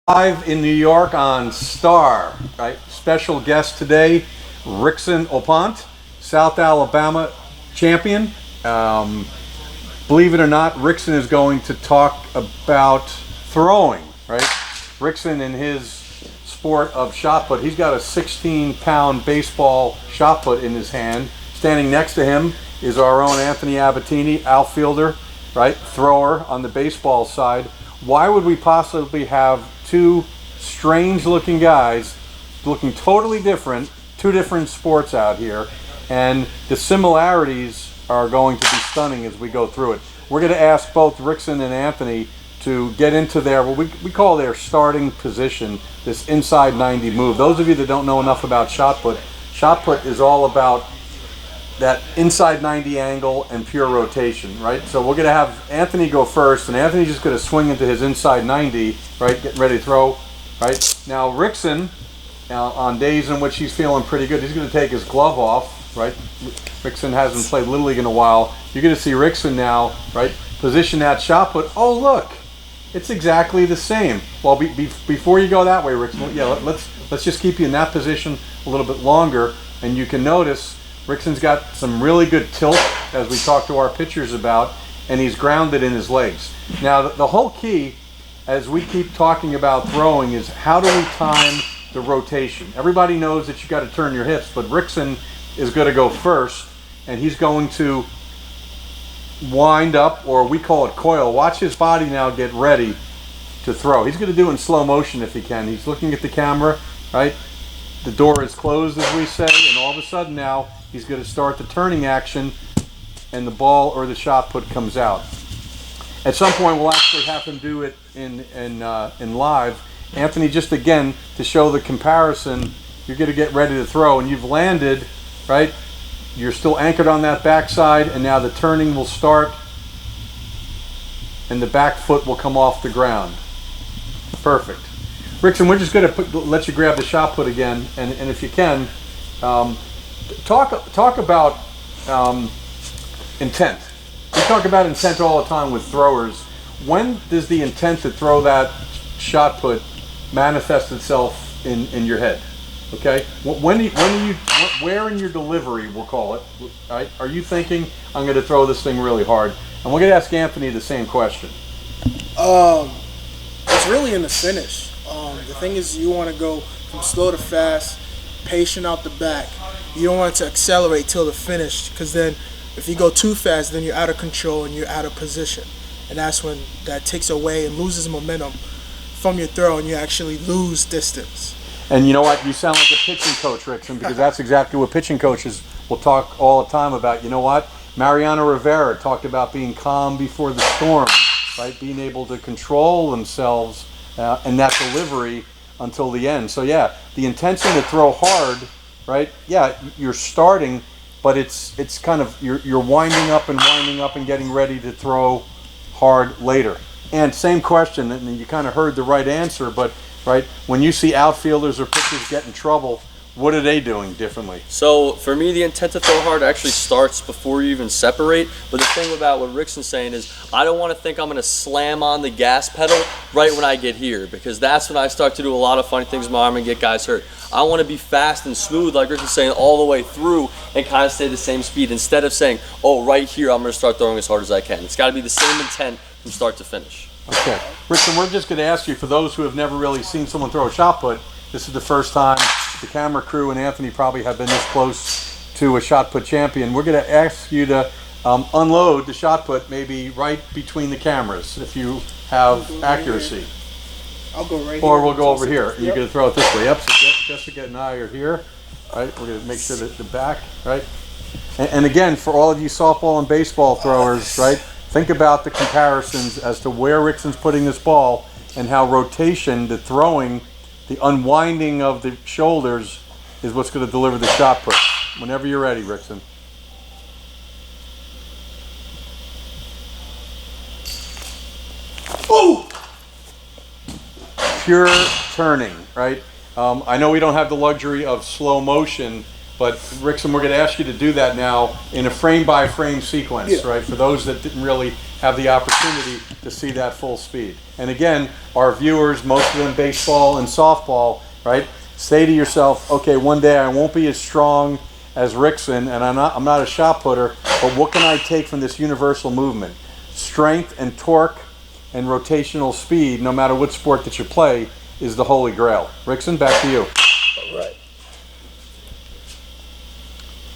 Live in New York on Star, right? Special guest today, Rickson Opont, South Alabama champion. Um, Believe it or not, Rickson is going to talk about throwing, right? Rickson in his sport of shot put, he's got a 16-pound baseball shot put in his hand. Standing next to him is our own Anthony Abatini, outfielder, right? Thrower on the baseball side. Why would we possibly have two strange looking guys looking totally different, two different sports out here, and the similarities are going to be stunning as we go through it. We're going to ask both Rickson and Anthony to get into their, what we call their starting position, this inside 90 move. Those of you that don't know enough about shot put is all about that inside 90 angle and pure rotation, right? So we're going to have Anthony go first, and Anthony's just going to swing into his inside 90, right? Getting ready to throw, right? Now Rickson, on days in which he's feeling pretty good, he's going to take his glove off, right? Rickson hasn't played Little League in a while. You're going to see Rickson now, right? Position that shot put. Oh, look, it's exactly the same. Well, before you go that way, Rickson, yeah, let's just keep you in that position a little bit longer, and you can notice Rickson's got some really good tilt, as we talked to our pitchers about, and he's grounded in his legs. Now, the whole key, as we keep talking about throwing, is how do we time the rotation? Everybody knows that you got to turn your hips, but Rickson is going to go first, and he's going to wind up, or we call it coil. Watch his body now get ready to throw. He's going to do it in slow motion if he can. He's looking at the camera, right? The door is closed, as we say, and all of a sudden now he's going to start the turning action, and the ball or the shot put comes out. At some point, we'll actually have him do it in live. Anthony, just again to show the comparison, you're going to get ready to throw, and you've landed, right? You're still anchored on that backside, and now the turning will start, and the back foot will come off the ground. Perfect. Rickson, we're just going to let you grab the shot put again, and if you can, talk about intent. We talk about intent all the time with throwers. When does the intent to throw that shot put manifest itself in your head? Okay, where in your delivery, we'll call it, right? Are you thinking, I'm going to throw this thing really hard? And we're going to ask Anthony the same question. It's really in the finish. The thing is, you want to go from slow to fast, patient out the back. You don't want it to accelerate till the finish, because then if you go too fast, then you're out of control and you're out of position. And that's when that takes away and loses momentum from your throw, and you actually lose distance. And you know what? You sound like a pitching coach, Rickson, because that's exactly what pitching coaches will talk all the time about. You know what? Mariano Rivera talked about being calm before the storm, right? Being able to control themselves and that delivery until the end. So yeah, the intention to throw hard, right? Yeah, you're starting, but it's kind of you're winding up and getting ready to throw hard later. And same question, and you kind of heard the right answer, but right, when you see outfielders or pitchers get in trouble, what are they doing differently? So for me, the intent to throw hard actually starts before you even separate. But the thing about what Rickson's saying is, I don't want to think I'm going to slam on the gas pedal right when I get here, because that's when I start to do a lot of funny things with my arm and get guys hurt. I want to be fast and smooth, like Rickson's saying, all the way through and kind of stay the same speed, instead of saying, oh, right here I'm going to start throwing as hard as I can. It's got to be the same intent from start to finish. Okay. Rickson, we're just going to ask you, for those who have never really seen someone throw a shot put, this is the first time the camera crew and Anthony probably have been this close to a shot put champion. We're going to ask you to unload the shot put maybe right between the cameras if you have accuracy. I'll go right here. Or we'll go over here. Yep. You're going to throw it this way. Yep, so Jessica and I are here. Right, we're going to make sure that the back, right? And again, for all of you softball and baseball throwers, right, think about the comparisons as to where Rickson's putting this ball and how rotation, the throwing, the unwinding of the shoulders is what's going to deliver the shot put. Whenever you're ready, Rickson. Oh! Pure turning, right? I know we don't have the luxury of slow motion, But Rickson, we're going to ask you to do that now in a frame-by-frame sequence, Yeah. right? For those that didn't really have the opportunity to see that full speed. And again, our viewers, most of them baseball and softball, right? Say to yourself, okay, one day I won't be as strong as Rickson, and I'm not a shot putter, but what can I take from this universal movement? Strength and torque and rotational speed, no matter what sport that you play, is the holy grail. Rickson, back to you. All right.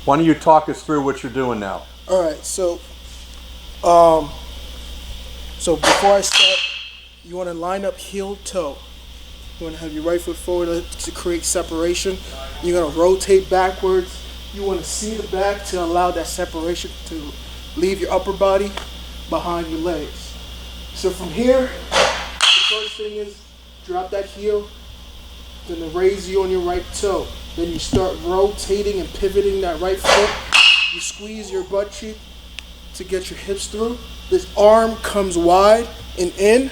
Why don't you talk us through what you're doing now? All right. So before I start, you want to line up heel toe. You want to have your right foot forward to create separation. You're going to rotate backwards. You want to see the back to allow that separation to leave your upper body behind your legs. So from here, the first thing is drop that heel, then raise you on your right toe. Then you start rotating and pivoting that right foot. You squeeze your butt cheek to get your hips through. This arm comes wide and in,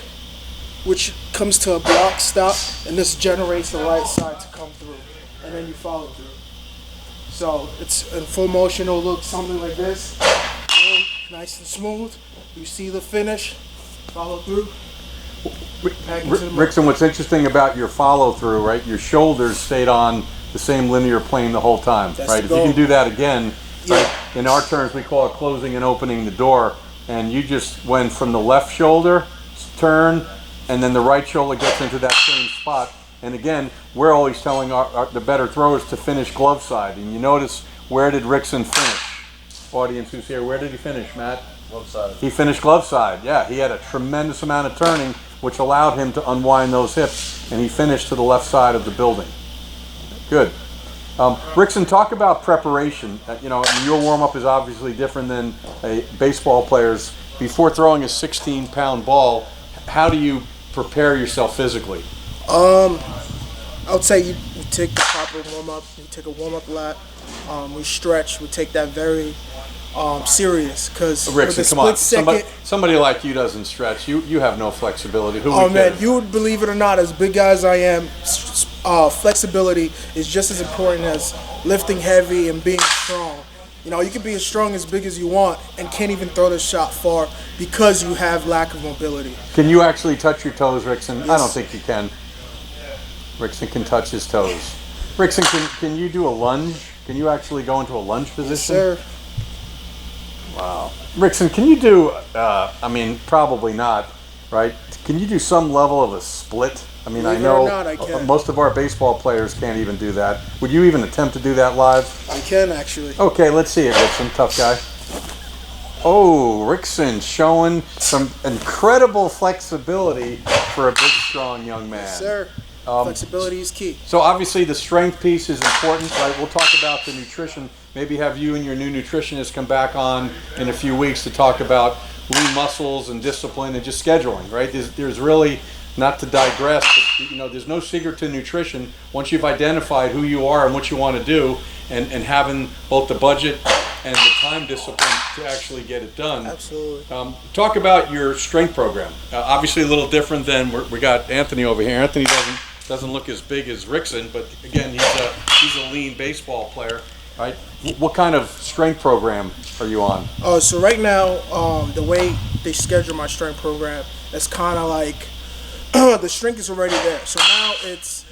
which comes to a block stop, and this generates the right side to come through, and then you follow through. So it's in full motion, it'll look something like this. Boom, nice and smooth. You see the finish, follow through. Back into the Rickson, what's interesting about your follow through, right? Your shoulders stayed on the same linear plane the whole time, That's right? the If you goal. can do that again, Yeah. right? In our terms, we call it closing and opening the door. And you just went from the left shoulder, turn, and then the right shoulder gets into that same spot. And again, we're always telling the better throwers to finish glove side. And you notice, where did Rickson finish? Audience who's here, where did he finish, Matt? Glove side. He finished glove side. Yeah, he had a tremendous amount of turning, which allowed him to unwind those hips, and he finished to the left side of the building. Good. Rickson, talk about preparation. Your warm-up is obviously different than a baseball player's. Before throwing a 16-pound ball, how do you prepare yourself physically? I would say you take the proper warm-up. You take a warm-up lap. We stretch. We take that very serious, because Rickson, with a come on. split second. Somebody like you doesn't stretch. You have no flexibility. Who Oh we man, kidding? you would believe it or not, as big as I am, flexibility is just as important as lifting heavy and being strong. You can be as strong as big as you want and can't even throw the shot far because you have lack of mobility. Can you actually touch your toes, Rickson? I Yes. don't think you can. Rickson can touch his toes. Rickson, can you do a lunge? Can you actually go into a lunge position? Sir, Wow. Rickson, can you do, probably not, right? Can you do some level of a split? I Believe it know or not, I can. most of our baseball players can't even do that. Would you even attempt to do that live? I can actually. Okay, let's see it, Rickson. Tough guy. Oh, Rickson showing some incredible flexibility for a big, strong young man. Sir, flexibility is key. So obviously the strength piece is important, right? We'll talk about the nutrition. Maybe have you and your new nutritionist come back on in a few weeks to talk about lean muscles and discipline and just scheduling, right? There's really, not to digress, but there's no secret to nutrition. Once you've identified who you are and what you want to do, and having both the budget and the time discipline to actually get it done. Absolutely. Talk about your strength program. Obviously a little different than we got Anthony over here. Anthony doesn't look as big as Rickson, but again, he's a lean baseball player, right? What kind of strength program are you on? So right now, the way they schedule my strength program, it's kind of like the strength is already there. So now it's,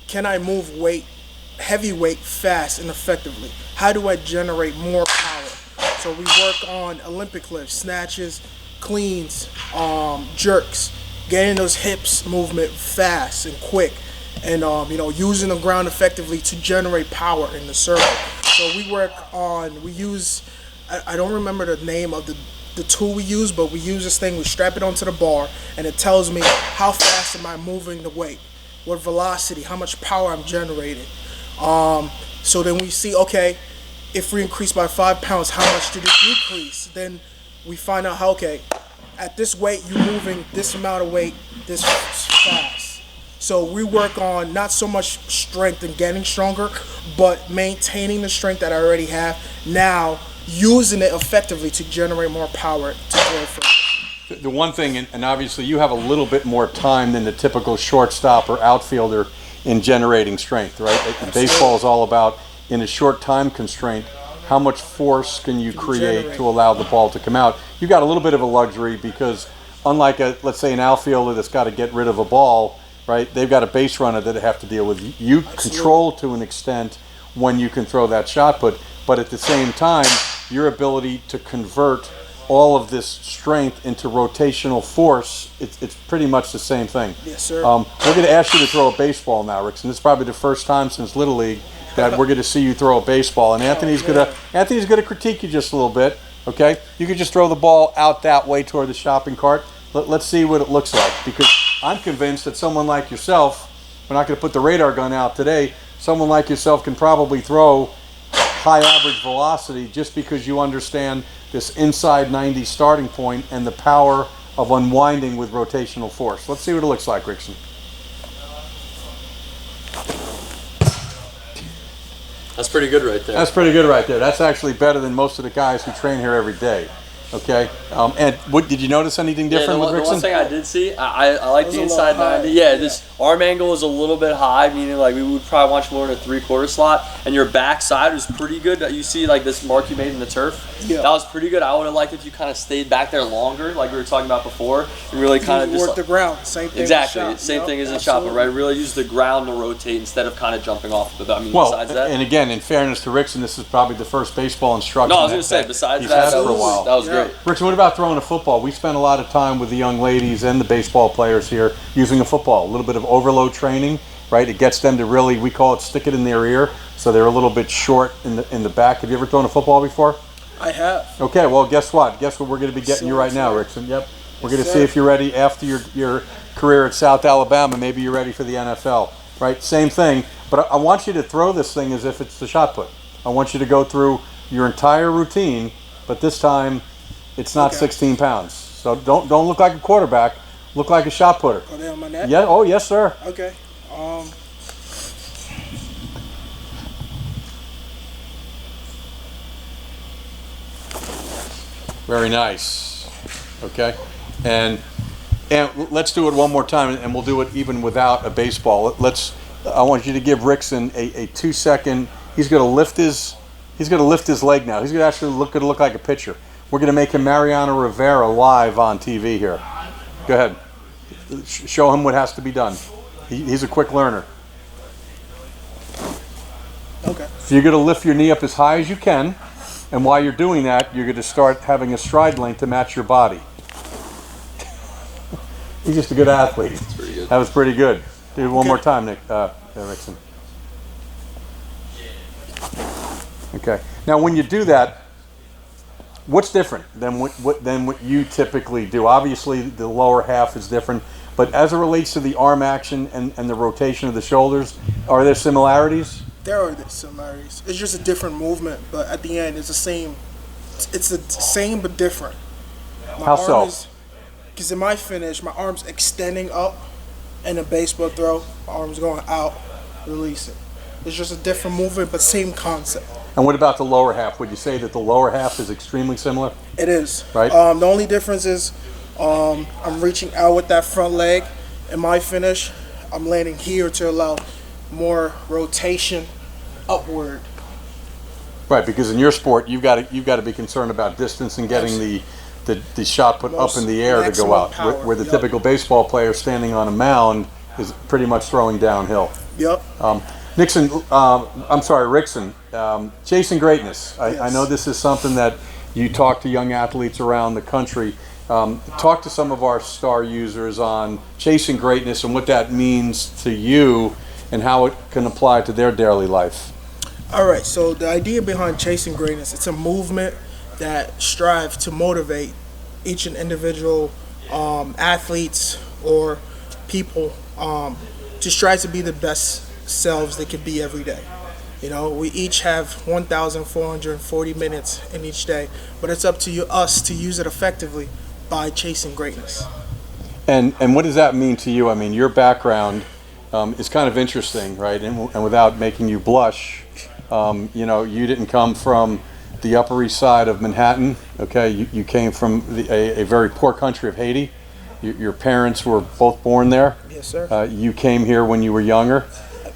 can I move weight, heavy weight, fast and effectively? How do I generate more power? So we work on Olympic lifts, snatches, cleans, jerks, getting those hips movement fast and quick, and using the ground effectively to generate power in the circle. So we use, I don't remember the name of the tool we use, but we use this thing, we strap it onto the bar, and it tells me how fast am I moving the weight, what velocity, how much power I'm generating. So then we see, okay, if we increase by 5 pounds, how much did it decrease? Then we find out how, okay, at this weight, you're moving this amount of weight this fast. So we work on not so much strength and getting stronger, but maintaining the strength that I already have, now using it effectively to generate more power to go further. The one thing, and obviously you have a little bit more time than the typical shortstop or outfielder in generating strength, right? Baseball is all about in a short time constraint, how much force can you create generate. to allow the ball to come out? You've got a little bit of a luxury because unlike let's say an outfielder that's got to get rid of a ball, right? They've got a base runner that they have to deal with. You control to an extent when you can throw that shot put, but at the same time, your ability to convert all of this strength into rotational force, it's pretty much the same thing. Yes, sir. We're going to ask you to throw a baseball now, Rickson. This is probably the first time since Little League that we're going to see you throw a baseball, and Anthony's going to critique you just a little bit. Okay, you could just throw the ball out that way toward the shopping cart. Let's see what it looks like, because I'm convinced that someone like yourself, we're not going to put the radar gun out today, someone like yourself can probably throw high average velocity just because you understand this inside 90 starting point and the power of unwinding with rotational force. Let's see what it looks like, Rickson. That's pretty good right there. That's pretty good right there. That's actually better than most of the guys who train here every day. Okay, and did you notice anything different with the Rickson? one thing I did see, I like the a inside little high. 90. Yeah, this arm angle is a little bit high, meaning like we would probably watch more in a 3/4 slot, and your backside was pretty good. You see like this mark you made in the turf? Yeah. That was pretty good. I would have liked if you kind of stayed back there longer, like we were talking about before, and really kind of You just work the ground. Same thing. exactly with shot, same yep, thing as in shot, but absolutely. right, really use the ground to rotate instead of kind of jumping off of it. I mean, Well, besides that, and again, in fairness to Rickson, this is probably the first baseball instruction. no, I was gonna say besides he's that, had that for a while. was Yeah. great. Rickson, what about throwing a football? We spent a lot of time with the young ladies and the baseball players here using a football. A little bit of overload training, right? It gets them to really, we call it stick it in their ear, so they're a little bit short in the back. Have you ever thrown a football before? I have. Okay, well, guess what? Guess what we're going to be getting you right now, Rickson? Yep. We're going to see if you're ready after your career at South Alabama. Maybe you're ready for the NFL, right? Same thing, but I want you to throw this thing as if it's the shot put. I want you to go through your entire routine, but this time it's not Okay. 16 pounds. So don't look like a quarterback. Look like a shot putter. Are they on my neck? Yeah. Oh, yes, sir. Okay. Very nice. Okay, and let's do it one more time, and we'll do it even without a baseball. I want you to give Rickson a 2-second. He's going to lift his leg now. He's going to actually look like a pitcher. We're going to make him Mariano Rivera live on TV here. Go ahead. Show him what has to be done. He's a quick learner. Okay. So you're going to lift your knee up as high as you can. And while you're doing that, you're going to start having a stride length to match your body. He's just a good athlete. That's pretty good. That was pretty good. Do it one more time, Rickson. Okay. Now, when you do that, what's different than what you typically do? Obviously, the lower half is different, but as it relates to the arm action and the rotation of the shoulders, are there similarities? There are similarities. It's just a different movement, but at the end, it's the same. It's the same but different. How so? Because in my finish, my arm's extending up, and a baseball throw, my arm's going out, releasing. It's just a different movement, but same concept. And what about the lower half? Would you say that the lower half is extremely similar? It is. Right. The only difference is I'm reaching out with that front leg. In my finish, I'm landing here to allow more rotation upward. Right, because in your sport, you've got to be concerned about distance and getting the shot put up in the air to go out. Power. Where the Yep. typical baseball player standing on a mound is pretty much throwing downhill. Yep. Rickson, chasing greatness. I Yes. know this is something that you talk to young athletes around the country. Talk to some of our star users on chasing greatness and what that means to you and how it can apply to their daily life. All right, so the idea behind chasing greatness, it's a movement that strives to motivate each and individual athletes or people to strive to be the best selves they could be every day. You know, we each have 1,440 minutes in each day, but it's up to us to use it effectively by chasing greatness. And what does that mean to you? I mean, your background is kind of interesting, right? And without making you blush, you didn't come from the Upper East Side of Manhattan. Okay, you came from a very poor country of Haiti. Your parents were both born there. Yes, sir. You came here when you were younger.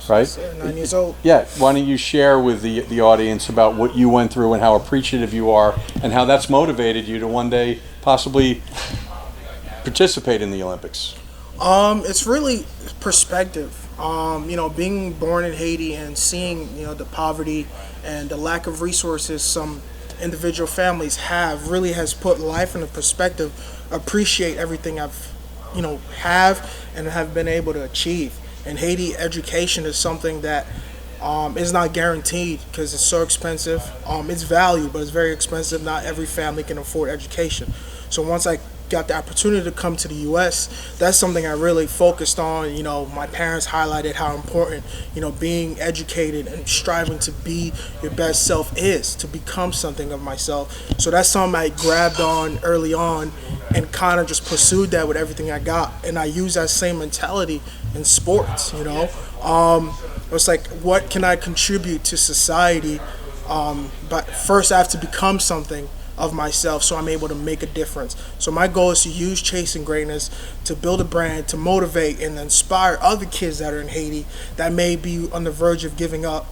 right? 9 years old. Yeah, why don't you share with the audience about what you went through and how appreciative you are and how that's motivated you to one day possibly participate in the Olympics? It's really perspective. Being born in Haiti and seeing, the poverty and the lack of resources some individual families have really has put life into perspective. Appreciate everything I've, have and have been able to achieve. In Haiti, education is something that is not guaranteed because it's so expensive. It's valued, but it's very expensive. Not every family can afford education. So once I got the opportunity to come to the U.S., that's something I really focused on. My parents highlighted how important, being educated and striving to be your best self is, to become something of myself. So that's something I grabbed on early on and kind of just pursued that with everything I got. And I use that same mentality in sports, It's like, what can I contribute to society? But first I have to become something of myself so I'm able to make a difference. So my goal is to use Chasing Greatness to build a brand, to motivate and inspire other kids that are in Haiti that may be on the verge of giving up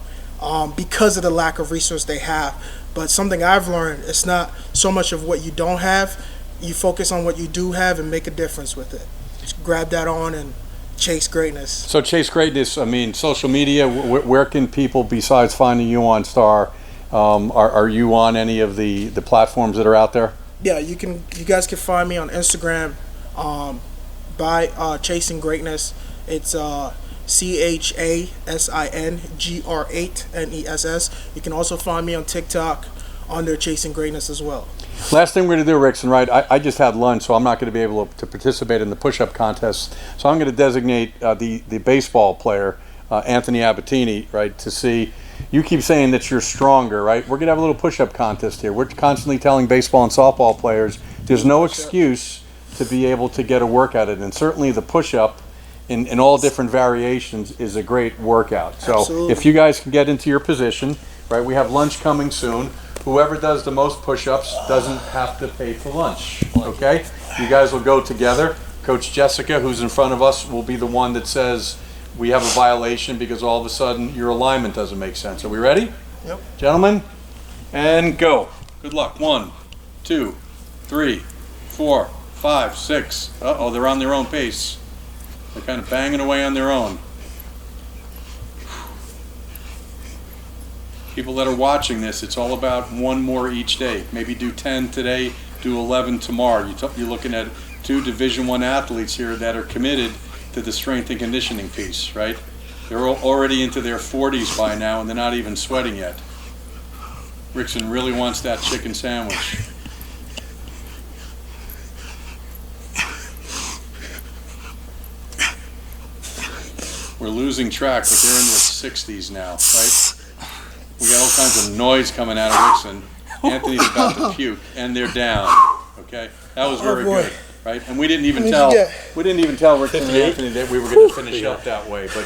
because of the lack of resource they have. But something I've learned, it's not so much of what you don't have, you focus on what you do have and make a difference with it. Just grab that on and chase greatness. So Chase Greatness, social media, where can people, besides finding you on Star, are you on any of the platforms that are out there? Yeah, you guys can find me on Instagram by Chasing Greatness. It's CHASINGR8NESS. You can also find me on TikTok under Chasing Greatness as well. Last thing we're going to do, Rickson, right? I just had lunch, so I'm not going to be able to participate in the push-up contest. So I'm going to designate the baseball player, Anthony Abatini, right, to see. You keep saying that you're stronger, right? We're going to have a little push-up contest here. We're constantly telling baseball and softball players there's no excuse to be able to get a workout in. And certainly the push-up in all different variations is a great workout. So Absolutely. If you guys can get into your position, right, we have lunch coming soon. Whoever does the most push-ups doesn't have to pay for lunch, okay? You guys will go together. Coach Jessica, who's in front of us, will be the one that says we have a violation because all of a sudden your alignment doesn't make sense. Are we ready? Yep. Gentlemen, and go. Good luck. 1, 2, 3, 4, 5, 6. Uh-oh, they're on their own pace. They're kind of banging away on their own. People that are watching this, it's all about one more each day. Maybe do 10 today, do 11 tomorrow. You're looking at 2 Division I athletes here that are committed to the strength and conditioning piece, right? They're already into their 40s by now and they're not even sweating yet. Rickson really wants that chicken sandwich. We're losing track, but they're in their 60s now, right? We got all kinds of noise coming out of Rickson. Anthony's about to puke, and they're down. Okay, that was very good, right? And we didn't even tell Rickson and Anthony that we were going to finish up that way. But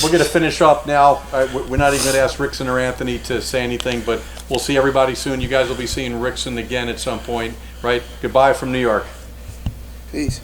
we're gonna finish up now. We're not even going to ask Rickson or Anthony to say anything, but we'll see everybody soon. You guys will be seeing Rickson again at some point, right? Goodbye from New York. Peace.